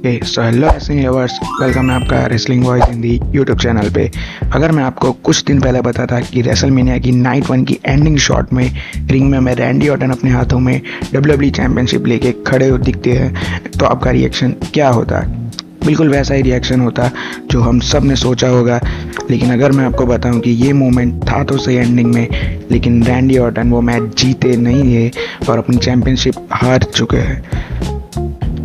Okay so hello wrestling lovers, welcome है आपका wrestling voice Hindi YouTube channel पे। अगर मैं आपको कुछ दिन पहले बताता कि रेसलमेनिया की नाइट 1 की एंडिंग शॉट में रिंग में रैंडी ऑर्टन अपने हाथों में WWE चैंपियनशिप लेके खड़े हो दिखते हैं तो आपका रिएक्शन क्या होता? बिल्कुल वैसा ही रिएक्शन होता जो हम सब ने सोचा होगा। लेकिन अगर मैं आपको बताऊं कि ये मोमेंट था तो सही एंडिंग में, लेकिन रैंडी ऑर्टन वो मैच जीते नहीं है और अपनी चैंपियनशिप हार चुके हैं।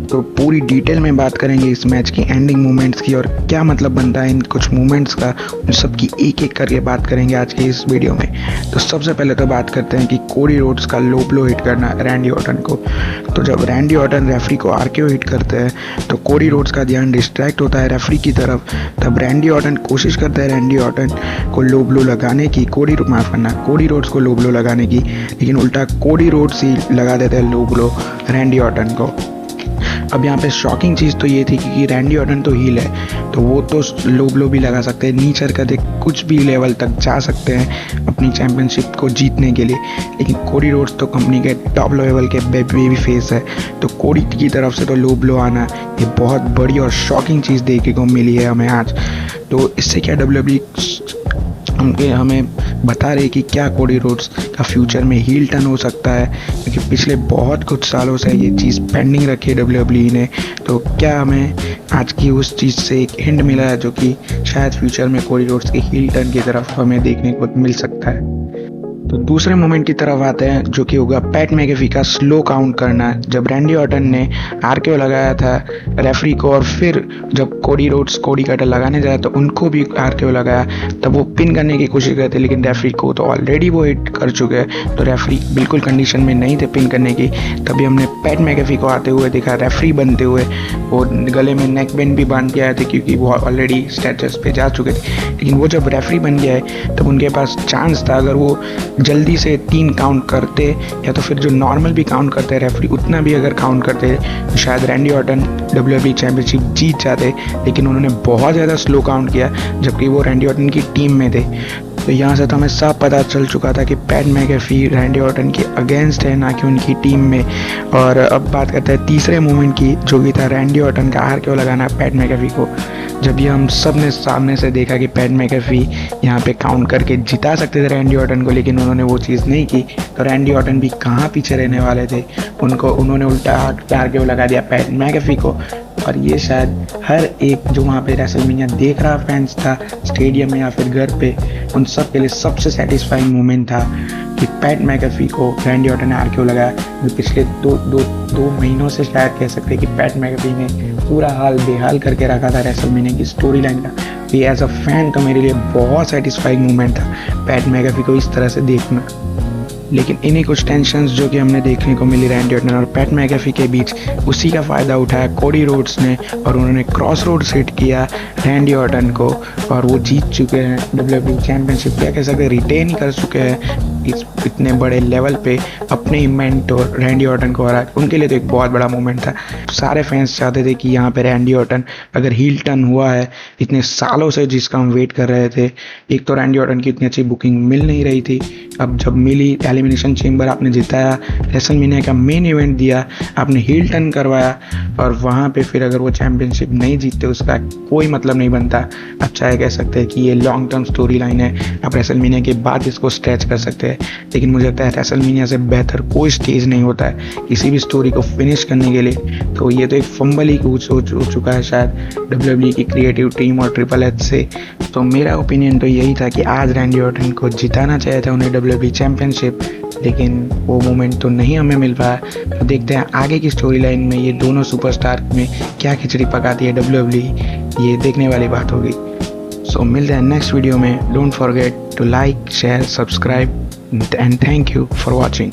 तो पूरी डिटेल में बात करेंगे इस मैच की एंडिंग मोमेंट्स की और क्या मतलब बनता है इन कुछ मोमेंट्स का, उन सब की एक एक करके बात करेंगे आज के इस वीडियो में। तो सबसे पहले तो बात करते हैं कि कोडी रोड्स का लो ब्लो हिट करना रैंडी ऑर्टन को। तो जब रैंडी ऑर्टन रेफरी को आरकेओ हिट करते हैं तो कोडी रोड्स का ध्यान डिस्ट्रैक्ट होता है रेफरी की तरफ। तब रैंडी ऑर्टन कोशिश करता है रैंडी ऑर्टन को लो ब्लो लगाने की, कोडी रोड्स को लो ब्लो लगाने की, लेकिन उल्टा कोडी रोड्स ही लगा देते हैं लो ब्लो रैंडी ऑर्टन को। अब यहाँ पे शॉकिंग चीज़ तो ये थी कि रैंडी ऑर्टन तो हील है तो वो तो लो ब्लो भी लगा सकते हैं, नीच करके कुछ भी लेवल तक जा सकते हैं अपनी चैंपियनशिप को जीतने के लिए। लेकिन कोडी रोड्स तो कंपनी के टॉप लेवल के बेबी फेस है, तो कोडी की तरफ से तो लो ब्लो आना ये बहुत बड़ी और शॉकिंग चीज़ देखने को मिली है हमें आज। तो इससे क्या WWE हमें बता रहे कि क्या कोडी रोड्स का फ्यूचर में हील टर्न हो सकता है, क्योंकि पिछले बहुत कुछ सालों से ये चीज़ पेंडिंग रखी है WWE ने। तो क्या हमें आज की उस चीज़ से एक हिंट मिला है जो कि शायद फ्यूचर में कोडी रोड्स के हील टर्न की तरफ हमें देखने को मिल सकता है। तो दूसरे मोमेंट की तरफ आते हैं जो कि होगा पैट मैकेफी का स्लो काउंट करना। जब रैंडी ऑर्टन ने आरकेओ लगाया था रेफरी को और फिर जब कोडी रोड्स कोडी कटर लगाने जाए तो उनको भी आरकेओ लगाया, तब वो पिन करने की कोशिश करते लेकिन रेफरी को तो ऑलरेडी वो हिट कर चुके हैं, तो रेफरी बिल्कुल कंडीशन में नहीं थे पिन करने की। तभी हमने पैट मैकेफी को आते हुए देखा रेफरी बनते हुए, वो गले में नेक बैंड भी बांध के आए थे क्योंकि वो ऑलरेडी स्ट्रेचर्स पे जा चुके थे। लेकिन वो जब रेफरी बन गया है तब उनके पास चांस था, अगर वो जल्दी से 3 काउंट करते या तो फिर जो नॉर्मल भी काउंट करते रेफरी उतना भी अगर काउंट करते तो शायद रैंडी ऑर्टन WWE चैंपियनशिप जीत जाते। लेकिन उन्होंने बहुत ज़्यादा स्लो काउंट किया जबकि वो रैंडी ऑर्टन की टीम में थे। तो यहाँ से तो हमें साफ पता चल चुका था कि पैट मैकेफी रैंडी ऑर्टन के अगेंस्ट है, ना कि उनकी टीम में। और अब बात करते हैं तीसरे मोमेंट की जो कि था रैंडी ऑर्टन का आरकेओ लगाना पैट मैकेफी को। जब ये हम सब ने सामने से देखा कि पैट मैकेफी यहाँ पे काउंट करके जिता सकते थे रैंडी ऑर्टन को, लेकिन उन्होंने वो चीज़ नहीं की, तो रैंडी ऑर्टन भी कहाँ पीछे रहने वाले थे, उन्होंने उल्टा आरकेओ लगा दिया पैट मैकेफी को। और ये शायद हर एक जो वहाँ पे रेसलमेनिया देख रहा फैंस था स्टेडियम में या फिर घर पे, उन सब के लिए सबसे सेटिस्फाइंग मोमेंट था कि पैट मैकेफी को रैंडी ऑर्टन ने आरकेओ लगाया। पिछले दो महीनों से शायद कह सकते हैं कि पैट मैकेफी ने पूरा हाल बेहाल करके रखा था रेसलमेनिया की स्टोरी लाइन का। तो ये एज अ फैन तो मेरे लिए बहुत सेटिस्फाइंग मोमेंट था पैट मैकेफी को इस तरह से देखना। लेकिन इन्हीं कुछ टेंशन्स जो कि हमने देखने को मिली रैंडी ऑर्टन और पैट मैकेफी के बीच, उसी का फ़ायदा उठाया कोडी रोड्स ने और उन्होंने क्रॉस रोड्स हिट किया रैंडी ऑर्टन को और वो जीत चुके हैं WWE चैंपियनशिप। क्या कह सकते, रिटेन ही कर चुके हैं इस इतने बड़े लेवल पे अपने ही मेंटोर रैंडी ऑर्टन को हरा। उनके लिए तो एक बहुत बड़ा मोमेंट था। सारे फैंस चाहते थे कि यहाँ पे रैंडी ऑर्टन अगर हील टर्न हुआ है इतने सालों से जिसका हम वेट कर रहे थे, एक तो रैंडी ऑर्टन की इतनी अच्छी बुकिंग मिल नहीं रही थी, अब जब मिली एलिमिनेशन चेंबर आपने जिताया, रेसलमेनिया का मेन इवेंट दिया, आपने हील टर्न करवाया और वहाँ पे फिर अगर वो चैंपियनशिप नहीं जीतते उसका कोई मतलब नहीं बनता। अब चाहे कह सकते हैं कि ये लॉन्ग टर्म स्टोरी लाइन है, आप रेसलमेनिया के बाद इसको स्ट्रेच कर सकते हैं, लेकिन मुझे लगता है रेसलमेनिया से बेहतर कोई स्टेज नहीं होता है किसी भी स्टोरी को फिनिश करने के लिए। तो ये तो एक फंबल ही हो चुका है शायद WWE की क्रिएटिव टीम और ट्रिपल एच से। तो मेरा ओपिनियन तो यही था कि आज रैंडी ऑर्टन को जिताना चाहिए था उन्हें WWE चैंपियनशिप, लेकिन वो मोमेंट तो नहीं हमें मिल पाया। तो देखते हैं आगे की स्टोरी लाइन में ये दोनों सुपरस्टार में क्या खिचड़ी पकाती है WWE, ये देखने वाली बात होगी। सो मिलते हैं नेक्स्ट वीडियो में। Don't forget to like, share, subscribe and thank you for watching.